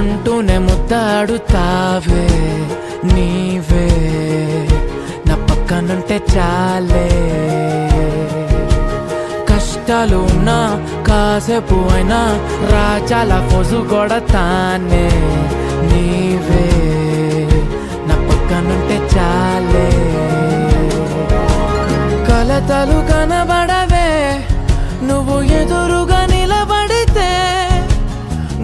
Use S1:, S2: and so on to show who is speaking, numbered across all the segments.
S1: అంటూనే ముద్దాడుతావే నీవే నా పక్కనుంటే చాలే కష్టాలు ఉన్నా కాసేపు అయినా రాజాల ఫోజు కొడతానే నీవే నా పక్కనుంటే చాలే కలతలు కనబడవే నువ్వు ఎదురుగా నిలబడితే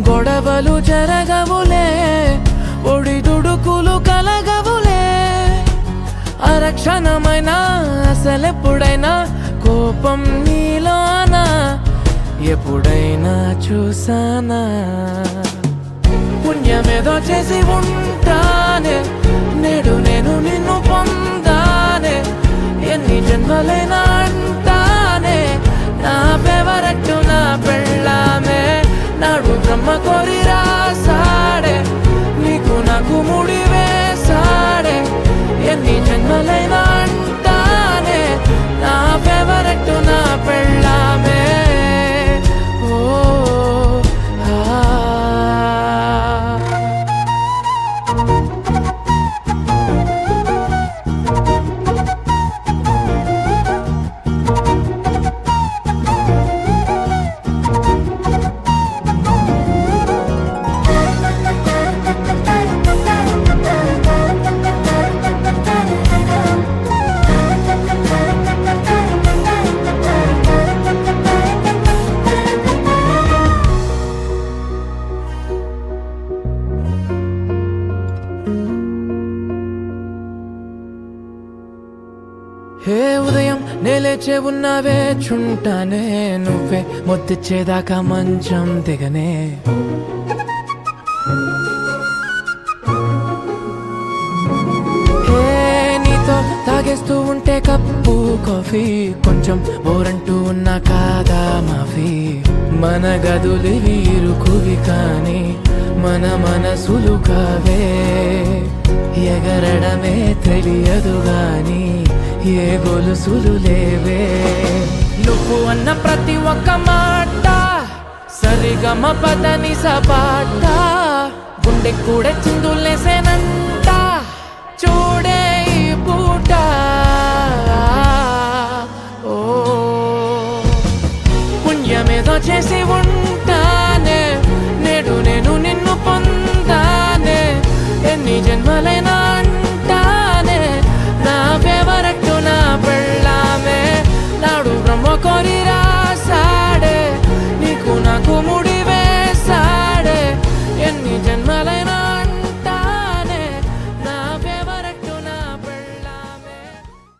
S1: గొడవలు జరగవులే ఒడిదుడుకులు కలగవులే అరక్షణమైనా అసలెప్పుడైనా కోపం నీలోనా ఎప్పుడైనా చూసానా పుణ్యమేదో చేసి ఉంటానే నేడు నేను నిన్ను పొందానే ఎన్ని జన్మలైనా అంటానే నా ఫేవరెట్ నా పెళ్ళామే నాడు బ్రహ్మ కోరి రాసాడే నీకు నాకు ముడి వేసాడే ఎన్ని జన్మలైనా అంటానే నా ఫేవరెట్ నా పెళ్ళామే ఓ హే ఉదయం నేలేచే ఉన్నావే చుంటానే నువ్వే మొత్తిచ్చేదాకా మంచం దిగనే హే నీతో తాగేస్తూ ఉంటే కప్పు కాఫీ కొంచెం బోరంటూ ఉన్నా కాదా మాఫీ మన గదులు వీరుకువి కానీ మన మనసులు కావే ఎగరడమే తెలియదు గాని ఏ గొలుసులు లేవే నువ్వు అన్న ప్రతి ఒక్క మాట సరిగమ పదని సపాట గుండె కూడా చిందులేసేనంట చూడే ఈ పూట ఓ పుణ్యమేదో చేసి ఉంటానే నేడు నేను నిన్ను పొందానే ఎన్ని జన్మలైనా అంటానే నా ఫేవరెట్ నా పెళ్ళామే నాడు బ్రహ్మ కోరి రాసాడే నీకు నాకు ముడి